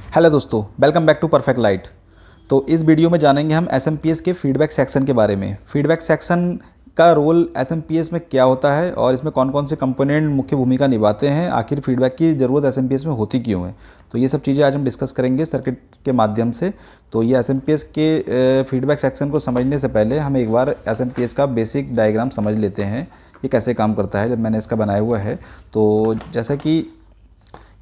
Hello दोस्तों, welcome back to perfect light. तो इस वीडियो में जानेंगे हम एसएमपीएस के फीडबैक सेक्शन के बारे में। फीडबैक सेक्शन का रोल एसएमपीएस में क्या होता है और इसमें कौन कौन से कंपोनेंट मुख्य भूमिका निभाते हैं, आखिर फीडबैक की ज़रूरत एसएमपीएस में होती क्यों है। तो ये सब चीज़ें आज हम डिस्कस करेंगे सर्किट के माध्यम से। तो ये एसएमपीएस के फीडबैक सेक्शन को समझने से पहले हम एक बार एसएमपीएस का बेसिक डायग्राम समझ लेते हैं, ये कैसे काम करता है। जब मैंने इसका बनाया हुआ है तो जैसा कि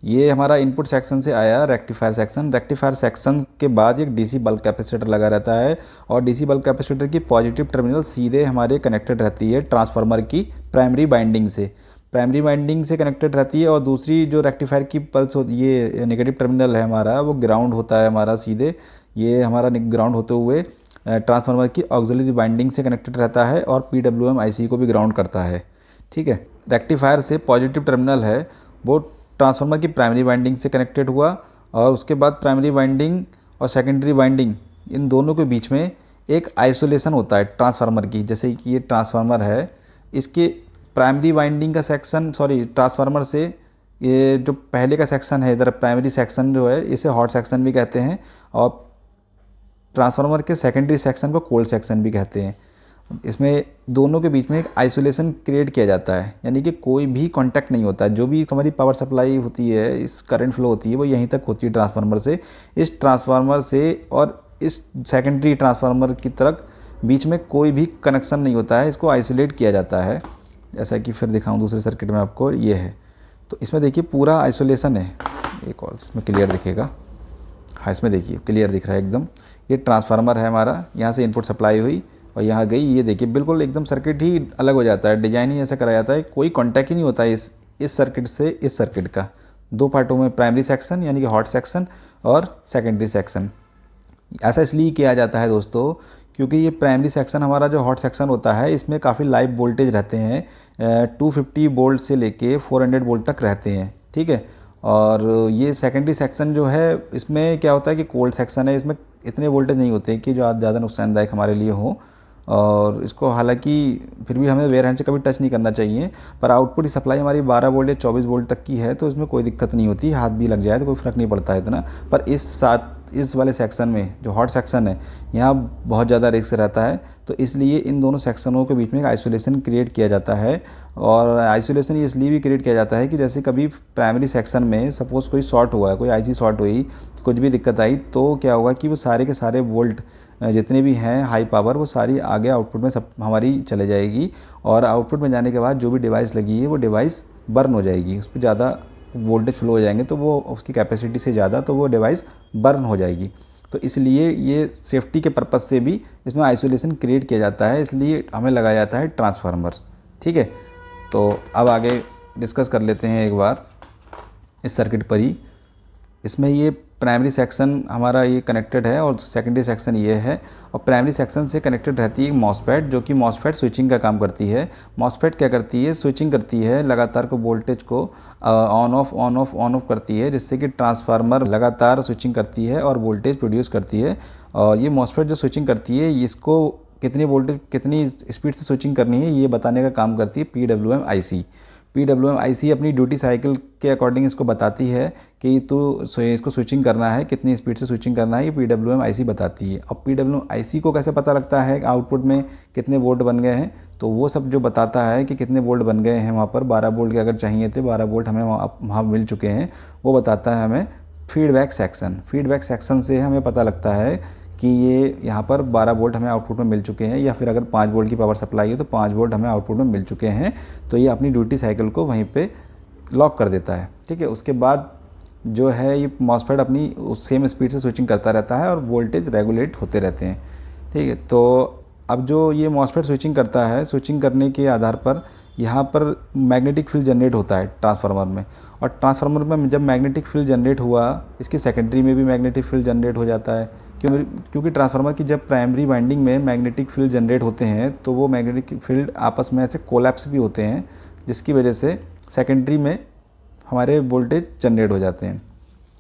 ये हमारा इनपुट सेक्शन से आया रेक्टिफायर सेक्शन। रेक्टिफायर सेक्शन के बाद एक डीसी बल्क कैपेसिटर लगा रहता है और डीसी बल्क कैपेसिटर की पॉजिटिव टर्मिनल सीधे हमारे कनेक्टेड रहती है ट्रांसफार्मर की प्राइमरी बाइंडिंग से। प्राइमरी बाइंडिंग से कनेक्टेड रहती है और दूसरी जो रेक्टिफायर की पल्स होती है, ये नेगेटिव टर्मिनल है हमारा, वो ग्राउंड होता है हमारा सीधे। ये हमारा ग्राउंड होते हुए ट्रांसफार्मर की ऑक्सिलरी बाइंडिंग से कनेक्टेड रहता है और PWM IC को भी ग्राउंड करता है। ठीक है, रेक्टिफायर से पॉजिटिव टर्मिनल है वो ट्रांसफार्मर की प्राइमरी वाइंडिंग से कनेक्टेड हुआ और उसके बाद प्राइमरी वाइंडिंग और सेकेंडरी वाइंडिंग, इन दोनों के बीच में एक आइसोलेशन होता है ट्रांसफार्मर की। जैसे कि ये ट्रांसफार्मर है, इसके प्राइमरी वाइंडिंग का सेक्शन ट्रांसफार्मर से ये जो पहले का सेक्शन है इधर प्राइमरी सेक्शन जो है, इसे हॉट सेक्शन भी कहते हैं और ट्रांसफार्मर के सेकेंडरी सेक्शन को कोल्ड सेक्शन भी कहते हैं। इसमें दोनों के बीच में एक आइसोलेशन क्रिएट किया जाता है, यानी कि कोई भी कांटेक्ट नहीं होता है। जो भी हमारी पावर सप्लाई होती है, इस करंट फ्लो होती है, वो यहीं तक होती है ट्रांसफार्मर से। इस ट्रांसफार्मर से और इस सेकेंडरी ट्रांसफार्मर की तरफ बीच में कोई भी कनेक्शन नहीं होता है, इसको आइसोलेट किया जाता है। जैसा कि फिर दिखाऊँ दूसरे सर्किट में आपको, ये है। तो इसमें देखिए पूरा आइसोलेशन है। एक और इसमें क्लियर दिखेगा, हाँ इसमें देखिए क्लियर दिख रहा है एकदम। ये ट्रांसफार्मर है हमारा, यहाँ से इनपुट सप्लाई हुई और यहाँ गई। ये देखिए बिल्कुल एकदम सर्किट ही अलग हो जाता है, डिजाइन ही ऐसा कराया जाता है, कोई कांटेक्ट ही नहीं होता है इस सर्किट से इस सर्किट का। दो पार्टों में प्राइमरी सेक्शन यानी कि हॉट सेक्शन और सेकेंडरी सेक्शन। ऐसा इसलिए किया जाता है दोस्तों क्योंकि ये प्राइमरी सेक्शन हमारा जो हॉट सेक्शन होता है, इसमें काफ़ी लाइव वोल्टेज रहते हैं। 250 वोल्ट से लेके 400 वोल्ट तक रहते हैं। ठीक है, और ये सेकेंडरी सेक्शन जो है, इसमें क्या होता है कि कोल्ड सेक्शन है, इसमें इतने वोल्टेज नहीं होते कि जो ज़्यादा नुकसानदायक हमारे लिए हो। और इसको हालांकि फिर भी हमें वेयर हैंड से कभी टच नहीं करना चाहिए। पर आउटपुट की सप्लाई हमारी 12 वोल्ट या 24 वोल्ट तक की है, तो इसमें कोई दिक्कत नहीं होती, हाथ भी लग जाए तो कोई फ़र्क नहीं पड़ता है इतना। पर इस वाले सेक्शन में जो हॉट सेक्शन है, यहाँ बहुत ज़्यादा रिस्क रहता है। तो इसलिए इन दोनों सेक्शनों के बीच में एक आइसोलेशन क्रिएट किया जाता है। और आइसोलेशन इसलिए भी क्रिएट किया जाता है कि जैसे कभी प्राइमरी सेक्शन में सपोज़ कोई शॉर्ट हुआ है, कोई IC शॉर्ट हुई, कुछ भी दिक्कत आई, तो क्या होगा कि वो सारे के सारे वोल्ट जितने भी हैं हाई पावर, वो सारी आगे आउटपुट में सब हमारी चले जाएगी। और आउटपुट में जाने के बाद जो भी डिवाइस लगी है वो डिवाइस बर्न हो जाएगी, उस पर ज़्यादा वोल्टेज फ्लो हो जाएंगे, तो वो उसकी कैपेसिटी से ज़्यादा, तो वो डिवाइस बर्न हो जाएगी। तो इसलिए ये सेफ्टी के पर्पज़ से भी इसमें आइसोलेशन क्रिएट किया जाता है, इसलिए हमें लगाया जाता है ट्रांसफार्मर। ठीक है, तो अब आगे डिस्कस कर लेते हैं एक बार इस सर्किट पर ही। इसमें ये प्राइमरी सेक्शन हमारा ये कनेक्टेड है और सेकेंडरी सेक्शन ये है। और प्राइमरी सेक्शन से कनेक्टेड रहती है मॉसफेट, जो कि मॉसफेट स्विचिंग का काम करती है। मॉसफेट क्या करती है, स्विचिंग करती है, लगातार को वोल्टेज को ऑन ऑफ करती है, जिससे कि ट्रांसफार्मर लगातार स्विचिंग करती है और वोल्टेज प्रोड्यूस करती है। और ये मॉसफेट जो स्विचिंग करती है, इसको कितनी वोल्टेज कितनी स्पीड से स्विचिंग करनी है ये बताने का काम करती है PWM IC। PWM IC अपनी ड्यूटी साइकिल के अकॉर्डिंग इसको बताती है कि तो इसको स्विचिंग करना है, कितनी स्पीड से स्विचिंग करना है, ये PWM IC बताती है। और PWM IC को कैसे पता लगता है आउटपुट में कितने वोल्ट बन गए हैं, तो वो सब जो बताता है कि कितने वोल्ट बन गए हैं, वहाँ पर 12 वोल्ट के अगर चाहिए थे, 12 वोल्ट हमें वहाँ मिल चुके हैं, वो बताता है हमें फीडबैक सेक्शन। फीडबैक सेक्शन से हमें पता लगता है कि ये यहाँ पर 12 वोल्ट हमें आउटपुट में मिल चुके हैं, या फिर अगर 5 वोल्ट की पावर सप्लाई है तो 5 वोल्ट हमें आउटपुट में मिल चुके हैं। तो ये अपनी ड्यूटी साइकिल को वहीं पे लॉक कर देता है। ठीक है, उसके बाद जो है ये मॉसफेट अपनी उस सेम स्पीड से स्विचिंग करता रहता है और वोल्टेज रेगुलेट होते रहते हैं। ठीक है, तो अब जो ये मॉसफेट स्विचिंग करता है, स्विचिंग करने के आधार पर यहाँ पर मैग्नेटिक फील्ड जनरेट होता है ट्रांसफार्मर में। और ट्रांसफार्मर में जब मैग्नेटिक फील्ड जनरेट हुआ, इसकी सेकेंडरी में भी मैग्नेटिक फील्ड जनरेट हो जाता है। क्योंकि ट्रांसफार्मर की जब प्राइमरी वाइंडिंग में मैग्नेटिक फील्ड जनरेट होते हैं, तो वो मैग्नेटिक फील्ड आपस में ऐसे कोलैप्स भी होते हैं, जिसकी वजह से सेकेंडरी में हमारे वोल्टेज जनरेट हो जाते हैं।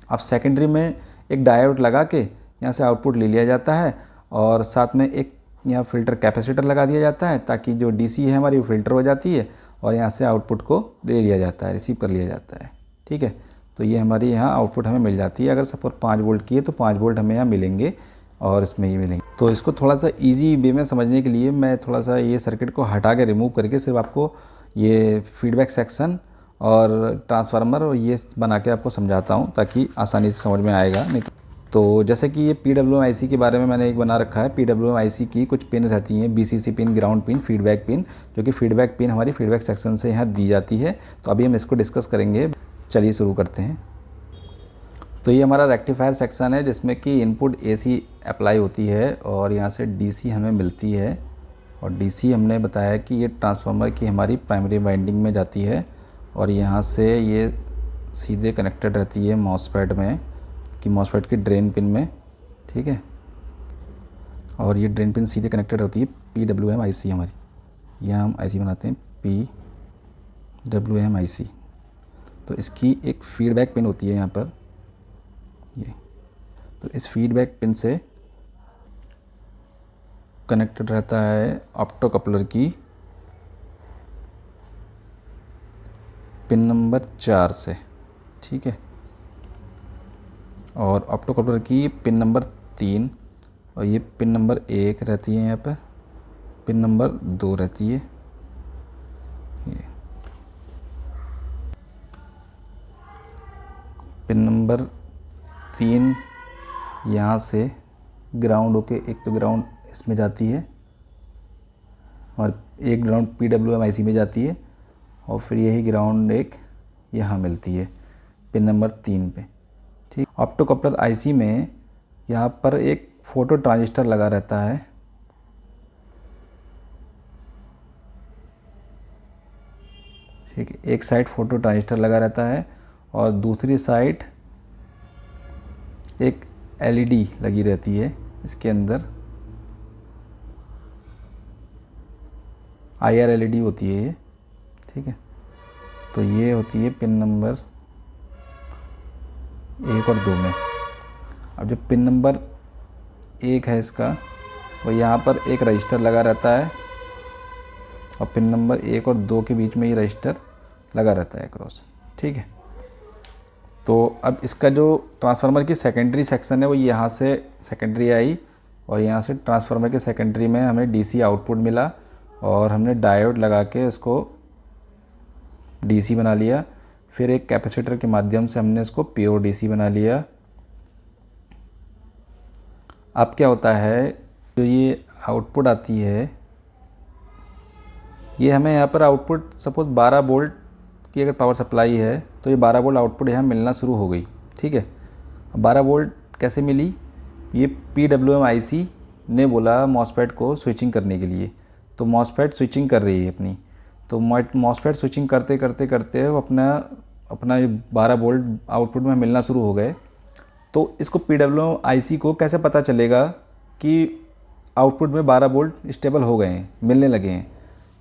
अब सेकेंडरी में एक डायोड लगा के यहाँ से आउटपुट ले लिया जाता है और साथ में एक यहाँ फ़िल्टर कैपेसिटर लगा दिया जाता है, ताकि जो DC है हमारी वो फ़िल्टर हो जाती है और यहाँ से आउटपुट को ले लिया जाता है, रिसीव कर लिया जाता है। ठीक है, तो ये हमारी यहाँ आउटपुट हमें मिल जाती है। अगर सपोज 5 वोल्ट की है तो 5 वोल्ट हमें यहाँ मिलेंगे और इसमें ही मिलेंगे। तो इसको थोड़ा सा इजी वे में समझने के लिए मैं थोड़ा सा ये सर्किट को हटा के रिमूव करके सिर्फ आपको ये फीडबैक सेक्शन और ट्रांसफार्मर और ये बना के आपको समझाता हूँ, ताकि आसानी से समझ में आएगा। नहीं तो जैसे कि ये PWM-IC के बारे में मैंने एक बना रखा है। PWM-IC की कुछ पिन रहती हैं, BCC pin, ground pin, feedback pin, जो कि फीडबैक पिन हमारी फीडबैक सेक्शन से यहाँ दी जाती है। तो अभी हम इसको डिस्कस करेंगे। चलिए शुरू करते हैं। तो ये हमारा रेक्टिफायर सेक्शन है, जिसमें कि इनपुट AC अप्लाई होती है और यहाँ से DC हमें मिलती है। और DC हमने बताया कि ये ट्रांसफार्मर की हमारी प्राइमरी वाइंडिंग में जाती है और यहाँ से ये सीधे कनेक्टेड रहती है मॉसफेट में, कि मॉसफेट की ड्रेन पिन में, ठीक है। और ये ड्रेन पिन सीधे कनेक्टेड होती है PWM-IC हमारी। यहाँ हम IC बनाते हैं PWM-IC। तो इसकी एक फीडबैक पिन होती है यहाँ पर, ये। तो इस फीडबैक पिन से कनेक्टेड रहता है ऑप्टो कपलर की पिन नंबर 4 से, ठीक है। और ऑप्टो कपलर की पिन नंबर 3 और ये पिन नंबर 1 रहती है, यहाँ पर पिन नंबर 2 रहती है, ये पिन नंबर 3 यहाँ से ग्राउंड होके, एक तो ग्राउंड इसमें जाती है और एक ग्राउंड PWM-IC में जाती है और फिर यही ग्राउंड एक यहाँ मिलती है पिन नंबर 3 पे, ठीक। ऑप्टो कपलर IC में यहाँ पर एक फोटो ट्रांजिस्टर लगा रहता है, ठीक है। एक साइड फोटो ट्रांजिस्टर लगा रहता है और दूसरी साइड एक LED लगी रहती है इसके अंदर। IR LED होती है ये, ठीक है। तो ये होती है पिन नंबर 1 और 2 में। अब जो पिन नंबर 1 है इसका, वो यहाँ पर एक रजिस्टर लगा रहता है और पिन नंबर 1 और 2 के बीच में ये रजिस्टर लगा रहता है क्रॉस, ठीक है। तो अब इसका जो ट्रांसफार्मर की सेकेंडरी सेक्शन है वो यहाँ से सेकेंडरी आई और यहाँ से ट्रांसफार्मर के सेकेंडरी में हमें DC आउटपुट मिला और हमने डायोड लगा के इसको DC बना लिया। फिर एक कैपेसिटर के माध्यम से हमने इसको प्योर DC बना लिया। अब क्या होता है, जो ये आउटपुट आती है, ये हमें यहाँ पर आउटपुट सपोज 12 वोल्ट की अगर पावर सप्लाई है तो ये 12 वोल्ट आउटपुट यहाँ मिलना शुरू हो गई, ठीक है। 12 वोल्ट कैसे मिली, ये PWM-IC ने बोला मॉसफेट को स्विचिंग करने के लिए। तो मॉसफेट स्विचिंग कर रही है अपनी, तो मॉसफेट स्विचिंग करते करते करते वो अपना ये 12 वोल्ट आउटपुट में मिलना शुरू हो गए। तो इसको PWM-IC को कैसे पता चलेगा कि आउटपुट में 12 वोल्ट स्टेबल हो गए हैं, मिलने लगे हैं,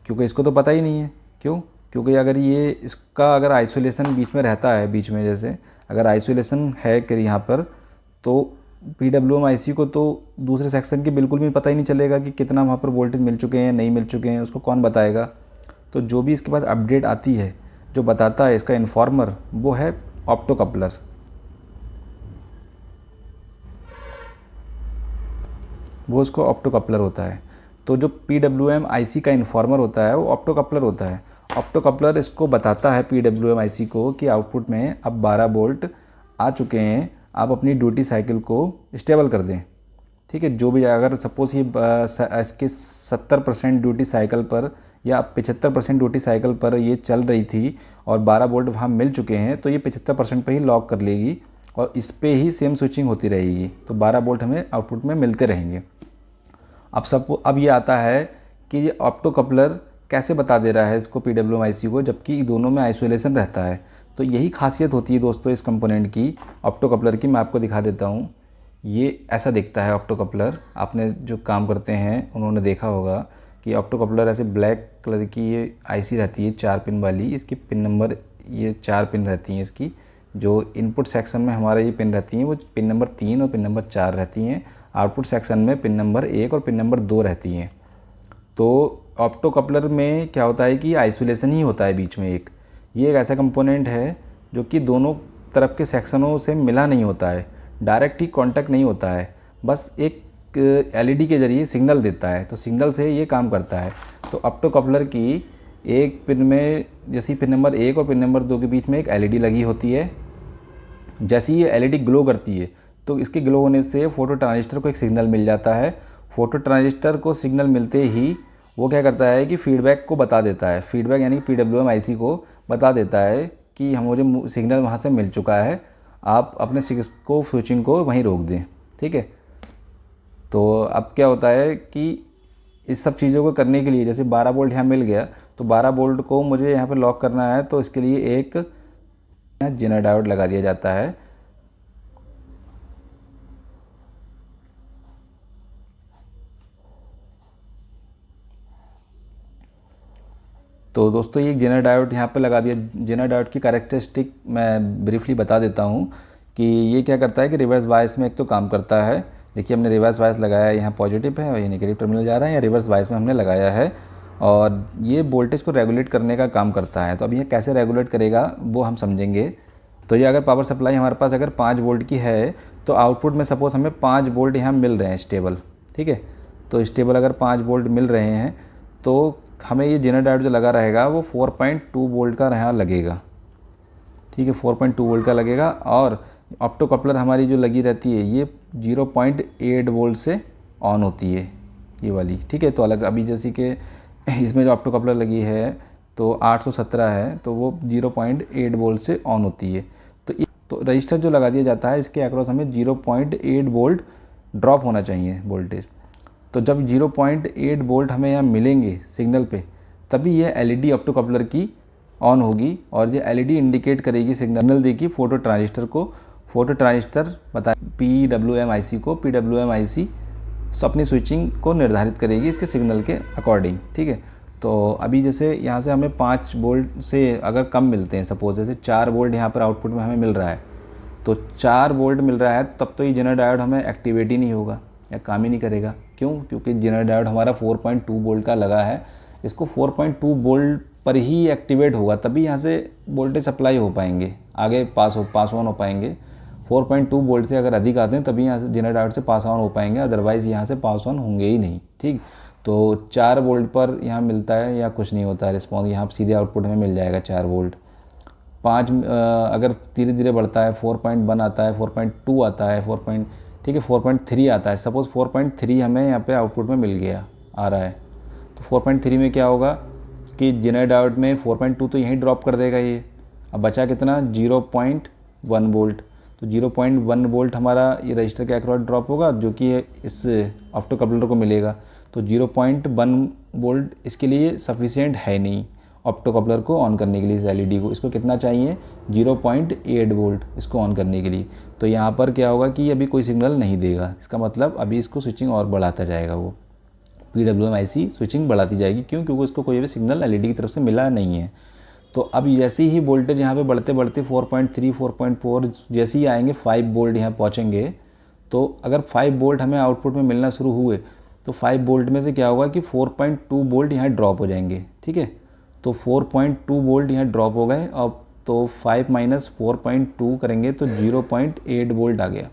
क्योंकि इसको तो पता ही नहीं है। क्यों? क्योंकि अगर ये इसका अगर आइसोलेशन बीच में रहता है, बीच में जैसे अगर आइसोलेशन है कि यहाँ पर, तो PWM-IC को तो दूसरे सेक्शन की बिल्कुल भी पता ही नहीं चलेगा कि कितना वहाँ पर वोल्टेज मिल चुके हैं, नहीं मिल चुके हैं, उसको कौन बताएगा। तो जो भी इसके पास अपडेट आती है, जो बताता है इसका इन्फॉर्मर, वो है ऑप्टो कपलर। वो उसको ऑप्टो कपलर होता है। तो जो PWM-IC का इन्फॉर्मर होता है वो ऑप्टो कपलर होता है। ऑप्टो कपलर इसको बताता है PWM-IC को कि आउटपुट में अब 12 वोल्ट आ चुके हैं, आप अपनी ड्यूटी साइकिल को स्टेबल कर दें, ठीक है। जो भी अगर सपोज़ ये इसके 70% ड्यूटी साइकिल पर या 75% ड्यूटी साइकिल पर ये चल रही थी और 12 वोल्ट वहाँ मिल चुके हैं, तो ये 75% पर ही लॉक कर लेगी और इस पे ही सेम स्विचिंग होती रहेगी। तो 12 वोल्ट हमें आउटपुट में मिलते रहेंगे। अब ये आता है कि ये ऑप्टो कपलर कैसे बता दे रहा है इसको PWM-IC को, जबकि दोनों में आइसोलेशन रहता है। तो यही खासियत होती है दोस्तों इस कंपोनेंट की, ऑप्टो कपलर की। मैं आपको दिखा देता हूँ। ये ऐसा दिखता है ऑप्टो कपलर। आपने जो काम करते हैं उन्होंने देखा होगा कि ऑप्टो कपलर ऐसे ब्लैक कलर की ये IC रहती है 4 पिन वाली। इसकी पिन नंबर ये 4 पिन रहती हैं इसकी। जो इनपुट सेक्शन में हमारे ये पिन रहती हैं वो पिन नंबर 3 और पिन नंबर 4 रहती हैं। आउटपुट सेक्शन में पिन नंबर 1 और पिन नंबर 2 रहती हैं। तो ऑप्टो कपलर में क्या होता है कि आइसोलेशन ही होता है बीच में एक। ये एक ऐसा कंपोनेंट है जो कि दोनों तरफ के सेक्शनों से मिला नहीं होता है, डायरेक्ट ही कांटेक्ट नहीं होता है, बस एक एलईडी के ज़रिए सिग्नल देता है, तो सिग्नल से ये काम करता है। तो ऑप्टो कपलर की एक पिन में, जैसे पिन नंबर 1 और पिन नंबर 2 के बीच में एक एलईडी लगी होती है। जैसे ही ये एलईडी ग्लो करती है तो इसके ग्लो होने से फोटो ट्रांजिस्टर को एक सिग्नल मिल जाता है। फोटो ट्रांजिस्टर को सिग्नल मिलते ही वो क्या करता है कि फीडबैक को बता देता है, फीडबैक यानी कि PWM IC को बता देता है कि मुझे सिग्नल वहाँ से मिल चुका है, आप अपने स्विचिंग को वहीं रोक दें। ठीक है, तो अब क्या होता है कि इस सब चीज़ों को करने के लिए, जैसे 12 वोल्ट यहाँ मिल गया तो 12 वोल्ट को मुझे यहाँ पर लॉक करना है, तो इसके लिए एक जेनर डायोड लगा दिया जाता है। तो दोस्तों ये जेनर डायोड यहाँ पे लगा दिया। जेनर डायोड की कैरेक्टरिस्टिक मैं ब्रीफली बता देता हूँ कि ये क्या करता है कि रिवर्स बायस में एक तो काम करता है। देखिए हमने रिवर्स बायस लगाया है, यहाँ पॉजिटिव है और ये नेगेटिव टर्मिनल जा रहा है, या रिवर्स बायस में हमने लगाया है, और ये वोल्टेज को रेगुलेट करने का काम करता है। तो अब ये कैसे रेगुलेट करेगा वो हम समझेंगे। तो ये अगर पावर सप्लाई हमारे पास अगर 5 वोल्ट की है तो आउटपुट में सपोज हमें 5 वोल्ट यहाँ मिल रहे हैं स्टेबल। ठीक है, तो स्टेबल अगर 5 वोल्ट मिल रहे हैं तो हमें ये जेनर डायोड जो लगा रहेगा वो 4.2 वोल्ट का यहाँ लगेगा। ठीक है, 4.2 वोल्ट का लगेगा, और ऑप्टो कपलर हमारी जो लगी रहती है ये 0.8 वोल्ट से ऑन होती है, ये वाली। ठीक है, तो अलग अभी जैसे कि इसमें जो ऑप्टो कपलर लगी है तो 817 है, तो वो 0.8 वोल्ट से ऑन होती है। तो रजिस्टर जो लगा दिया जाता है इसके अक्रॉस हमें 0.8 वोल्ट ड्रॉप होना चाहिए वोल्टेज। तो जब 0.8 वोल्ट हमें यहाँ मिलेंगे सिग्नल पे, तभी यह एलईडी ऑप्टो कपलर की ऑन होगी, और ये एलईडी इंडिकेट करेगी, सिग्नल देगी फोटो ट्रांजिस्टर को। फोटो ट्रांजिस्टर बताए PWM IC को, PWM IC अपनी स्विचिंग को निर्धारित करेगी इसके सिग्नल के अकॉर्डिंग। ठीक है, तो अभी जैसे यहाँ से हमें 5 वोल्ट से अगर कम मिलते हैं, सपोज जैसे 4 वोल्ट यहाँ पर आउटपुट में हमें मिल रहा है, तो 4 वोल्ट मिल रहा है, तब तो ये जेनर डायोड हमें एक्टिवेट ही नहीं होगा या काम ही नहीं करेगा। क्यों? क्योंकि जेनर डायोड हमारा 4.2 वोल्ट का लगा है, इसको 4.2 वोल्ट पर ही एक्टिवेट होगा, तभी यहाँ से वोल्टेज सप्लाई हो पाएंगे, आगे पास ऑन हो पाएंगे। 4.2 वोल्ट से अगर अधिक आते हैं तभी यहाँ से जेनर डायोड से पास ऑन हो पाएंगे, अदरवाइज़ यहाँ से पास ऑन होंगे ही नहीं। ठीक, तो 4 वोल्ट पर यहाँ मिलता है या कुछ नहीं होता है रिस्पॉन्स, यहाँ सीधे आउटपुट में मिल जाएगा 4 वोल्ट। 5 अगर धीरे धीरे बढ़ता है, 4.1 आता है, 4.2 आता है, 4.3 आता है। सपोज़ 4.3 हमें यहाँ पे आउटपुट में मिल गया, आ रहा है, तो 4.3 में क्या होगा कि जेनर डायोड में 4.2 तो यहीं ड्रॉप कर देगा ये। अब बचा कितना? 0.1 वोल्ट। तो 0.1 वोल्ट हमारा ये रजिस्टर के अक्रॉस ड्रॉप होगा, जो कि इस ऑप्टो कपलर को मिलेगा। तो 0.1 वोल्ट इसके लिए सफिशिएंट है नहीं ऑप्टो कपलर को ऑन करने के लिए, इस एलईडी को। इसको कितना चाहिए? 0.8 वोल्ट इसको ऑन करने के लिए। तो यहाँ पर क्या होगा कि अभी कोई सिग्नल नहीं देगा, इसका मतलब अभी इसको स्विचिंग और बढ़ाता जाएगा, वो PWM IC स्विचिंग बढ़ाती जाएगी। क्यों? क्योंकि उसको कोई भी सिग्नल एलईडी की तरफ से मिला नहीं है। तो अब जैसे ही वोल्टेज यहाँ पे बढ़ते बढ़ते 4.3, 4.4 जैसे ही आएंगे, 5 वोल्ट यहाँ पहुँचेंगे, तो अगर 5 वोल्ट हमें आउटपुट में मिलना शुरू हुए तो 5 वोल्ट में से क्या होगा कि 4.2 वोल्ट यहाँ ड्रॉप हो जाएंगे। ठीक है, तो 4.2 वोल्ट यहाँ ड्रॉप हो गए। अब तो 5 माइनस 4.2 करेंगे तो 0.8 वोल्ट आ गया।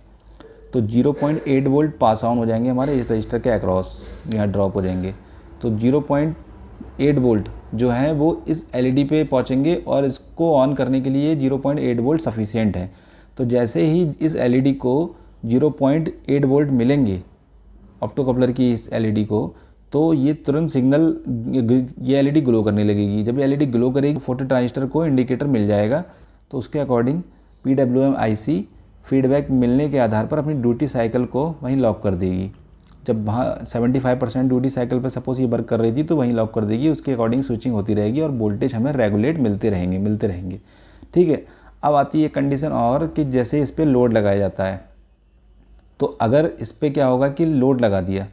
तो 0.8 वोल्ट पास ऑन हो जाएंगे हमारे इस रजिस्टर के अक्रॉस, यहाँ ड्रॉप हो जाएंगे। तो 0.8 वोल्ट जो है वो इस एलईडी पे पहुँचेंगे, और इसको ऑन करने के लिए 0.8 वोल्ट सफिशिएंट है। तो जैसे ही इस एलईडी को 0.8 वोल्ट मिलेंगे ऑप्टो कपलर की इस एलईडी को, तो ये तुरंत सिग्नल, ये एलईडी ग्लो करने लगेगी। जब ये एलईडी ग्लो करेगी, फोटो ट्रांजिस्टर को इंडिकेटर मिल जाएगा, तो उसके अकॉर्डिंग PWM IC फीडबैक मिलने के आधार पर अपनी ड्यूटी साइकिल को वहीं लॉक कर देगी। जब वहाँ 75% ड्यूटी साइकिल पर सपोज ये वर्क कर रही थी तो वहीं लॉक कर देगी, उसके अकॉर्डिंग स्विचिंग होती रहेगी और वोल्टेज हमें रेगुलेट मिलते रहेंगे। ठीक है, अब आती है कंडीशन और कि जैसे इस पर लोड लगाया जाता है, तो अगर इस पर क्या होगा कि लोड लगा दिया,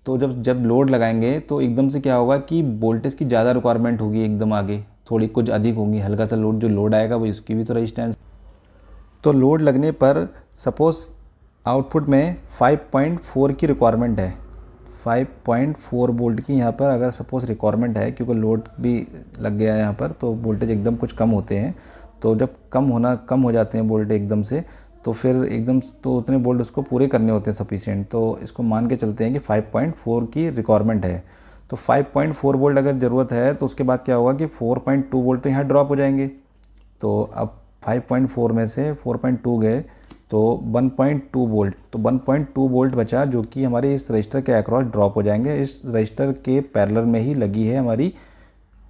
तो जब लोड लगाएंगे तो एकदम से क्या होगा कि वोल्टेज की ज़्यादा रिक्वायरमेंट होगी, एकदम आगे थोड़ी कुछ अधिक होगी। हल्का सा लोड जो लोड आएगा वो इसकी भी तो रेजिस्टेंस। तो लोड लगने पर सपोज़ आउटपुट में 5.4 की रिक्वायरमेंट है, 5.4 वोल्ट की यहाँ पर अगर सपोज़ रिक्वायरमेंट है, क्योंकि लोड भी लग गया है यहाँ पर, तो वोल्टेज एकदम कुछ कम होते हैं। तो जब कम हो जाते हैं वोल्ट एकदम से, तो फिर एकदम तो उतने वोल्ट उसको पूरे करने होते हैं सफिशिएंट। तो इसको मान के चलते हैं कि 5.4 की रिक्वायरमेंट है। तो 5.4 वोल्ट अगर ज़रूरत है तो उसके बाद क्या होगा कि 4.2 वोल्ट तो यहाँ ड्रॉप हो जाएंगे। तो अब 5.4 में से 4.2 गए तो 1.2 वोल्ट, तो 1.2 वोल्ट बचा जो कि हमारे इस रजिस्टर के अक्रॉस ड्रॉप हो जाएंगे। इस रजिस्टर के पैरेलल में ही लगी है हमारी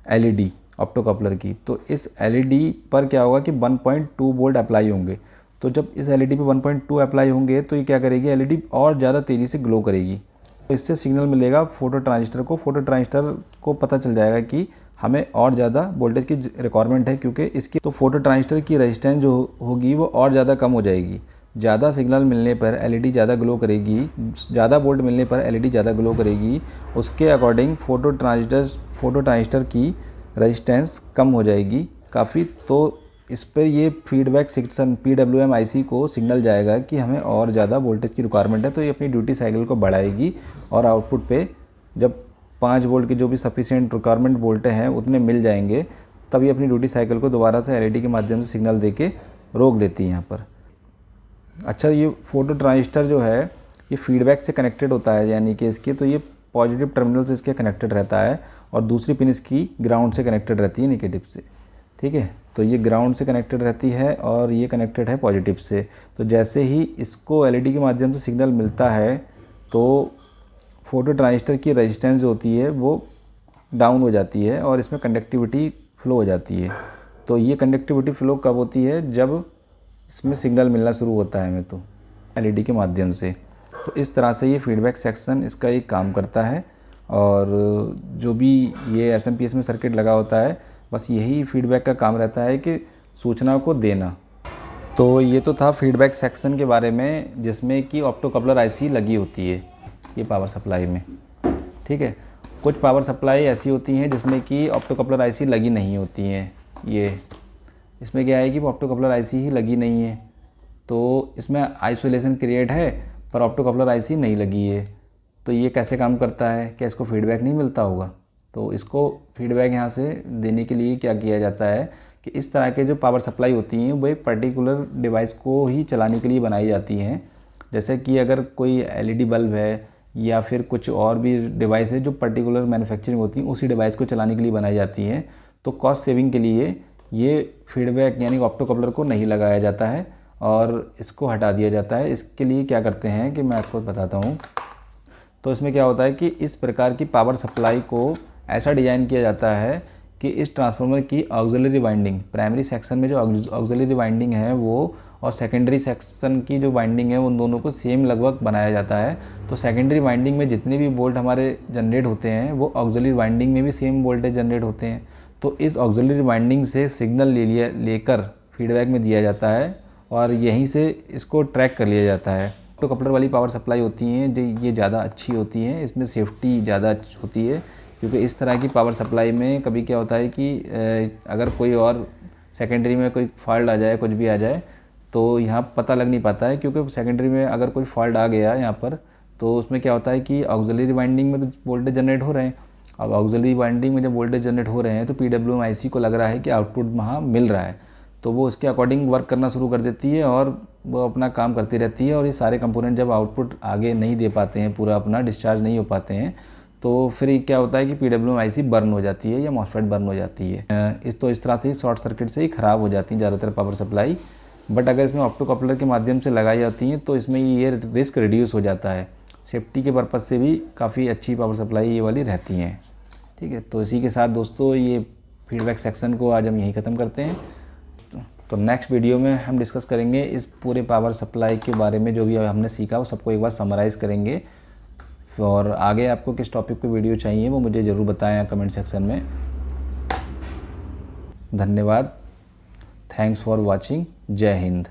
एलईडी ऑप्टो कपलर की। तो इस एलईडी पर क्या होगा कि 1.2 वोल्ट अप्लाई होंगे। तो जब इस एलईडी पे 1.2 अप्लाई होंगे तो ये क्या करेगी, एलईडी और ज़्यादा तेज़ी से ग्लो करेगी। तो इससे सिग्नल मिलेगा फोटो ट्रांजिस्टर को। फोटो ट्रांजिस्टर को पता चल जाएगा कि हमें और ज़्यादा वोल्टेज की रिक्वायरमेंट है, क्योंकि इसकी तो फोटो ट्रांजिस्टर की रेजिस्टेंस जो होगी वो और ज़्यादा कम हो जाएगी। ज़्यादा सिग्नल मिलने पर एलईडी ज़्यादा ग्लो करेगी, ज़्यादा वोल्ट मिलने पर एलईडी ज़्यादा ग्लो करेगी। उसके अकॉर्डिंग फोटो ट्रांजिस्टर की रेजिस्टेंस कम हो जाएगी काफ़ी। तो इस पर ये फीडबैक सेक्शन PWM IC को सिग्नल जाएगा कि हमें और ज़्यादा वोल्टेज की रिक्वायरमेंट है। तो ये अपनी ड्यूटी साइकिल को बढ़ाएगी और आउटपुट पे जब 5 वोल्ट की जो भी सफिशिएंट रिक्वायरमेंट वोल्टेज हैं उतने मिल जाएंगे, तब ये अपनी ड्यूटी साइकिल को दोबारा से एलईडी के माध्यम से सिग्नल दे के रोक देती है यहाँ पर। अच्छा, ये फोटो ट्रांजिस्टर जो है ये फीडबैक से कनेक्टेड होता है, यानी कि इसकी तो ये पॉजिटिव टर्मिनल से इसके कनेक्टेड रहता है और दूसरी पिन इसकी ग्राउंड से कनेक्टेड रहती है, नेगेटिव से। ठीक है, तो ये ग्राउंड से कनेक्टेड रहती है और ये कनेक्टेड है पॉजिटिव से। तो जैसे ही इसको एलईडी के माध्यम से सिग्नल मिलता है तो फोटो ट्रांजिस्टर की रेजिस्टेंस जो होती है वो डाउन हो जाती है और इसमें कंडक्टिविटी फ्लो हो जाती है। तो ये कंडक्टिविटी फ्लो कब होती है, जब इसमें सिग्नल मिलना शुरू होता है हमें तो एलईडी के माध्यम से। तो इस तरह से ये फीडबैक सेक्शन इसका एक काम करता है। और जो भी ये SMPS में सर्किट लगा होता है, बस यही फीडबैक का काम रहता है कि सूचना को देना। तो ये तो था फीडबैक सेक्शन के बारे में, जिसमें कि ऑप्टो कपलर IC लगी होती है ये पावर सप्लाई में। ठीक है, कुछ पावर सप्लाई ऐसी होती हैं जिसमें कि ऑप्टो कपलर IC लगी नहीं होती हैं। ये इसमें क्या है कि ऑप्टो कपलर IC ही लगी नहीं है, तो इसमें आइसोलेशन क्रिएट है पर ऑप्टो कपलर IC नहीं लगी है। तो ये कैसे काम करता है, क्या इसको फीडबैक नहीं मिलता होगा? तो इसको फीडबैक यहाँ से देने के लिए क्या किया जाता है कि इस तरह के जो पावर सप्लाई होती हैं वो एक पर्टिकुलर डिवाइस को ही चलाने के लिए बनाई जाती हैं। जैसे कि अगर कोई LED बल्ब है या फिर कुछ और भी डिवाइस है जो पर्टिकुलर मैन्युफैक्चरिंग होती हैं, उसी डिवाइस को चलाने के लिए बनाई जाती हैं। तो कॉस्ट सेविंग के लिए ये फीडबैक यानी ऑप्टो कपलर को नहीं लगाया जाता है और इसको हटा दिया जाता है। इसके लिए क्या करते हैं कि मैं आपको बताता हूँ। तो इसमें क्या होता है कि इस प्रकार की पावर सप्लाई को ऐसा डिज़ाइन किया जाता है कि इस ट्रांसफार्मर की ऑक्सिलरी वाइंडिंग, प्राइमरी सेक्शन में जो ऑक्सिलरी वाइंडिंग है वो और सेकेंडरी सेक्शन की जो वाइंडिंग है उन दोनों को सेम लगभग बनाया जाता है। तो सेकेंडरी वाइंडिंग में जितने भी वोल्ट हमारे जनरेट होते हैं वो ऑक्सिलरी वाइंडिंग में भी सेम वोल्टेज जनरेट होते हैं। तो इस ऑक्सिलरी वाइंडिंग से सिग्नल लेकर फीडबैक में दिया जाता है और यहीं से इसको ट्रैक कर लिया जाता है। तो कपलर वाली पावर सप्लाई होती हैं जो ये ज़्यादा अच्छी होती हैं, इसमें सेफ्टी ज़्यादा होती है, क्योंकि इस तरह की पावर सप्लाई में कभी क्या होता है कि अगर कोई और सेकेंडरी में कोई फॉल्ट आ जाए, कुछ भी आ जाए, तो यहाँ पता लग नहीं पाता है। क्योंकि सेकेंडरी में अगर कोई फॉल्ट आ गया यहाँ पर तो उसमें क्या होता है कि ऑक्सिलरी वाइंडिंग में तो वोल्टेज जनरेट हो रहे हैं। अब ऑक्सिलरी वाइंडिंग में जब वोल्टेज जनरेट हो रहे हैं तो PWM IC को लग रहा है कि आउटपुट वहाँ मिल रहा है, तो वो उसके अकॉर्डिंग वर्क करना शुरू कर देती है और वो अपना काम करती रहती है। और ये सारे कंपोनेंट जब आउटपुट आगे नहीं दे पाते हैं, पूरा अपना डिस्चार्ज नहीं हो पाते हैं, तो फिर क्या होता है कि PWM IC बर्न हो जाती है या मॉसफेट बर्न हो जाती है। इस तरह से ही शॉर्ट सर्किट से ही ख़राब हो जाती हैं ज़्यादातर पावर सप्लाई। बट अगर इसमें ऑप्टो कपलर के माध्यम से लगाई जाती हैं तो इसमें ये रिस्क रिड्यूस हो जाता है। सेफ्टी के पर्पज़ से भी काफ़ी अच्छी पावर सप्लाई ये वाली रहती हैं। ठीक है, तो इसी के साथ दोस्तों ये फीडबैक सेक्शन को आज हम यहीं ख़त्म करते हैं। तो नेक्स्ट वीडियो में हम डिस्कस करेंगे इस पूरे पावर सप्लाई के बारे में, जो भी हमने सीखा वो सबको एक बार समराइज़ करेंगे। और आगे आपको किस टॉपिक पे वीडियो चाहिए वो मुझे ज़रूर बताएं कमेंट सेक्शन में। धन्यवाद, थैंक्स फॉर वॉचिंग, जय हिंद।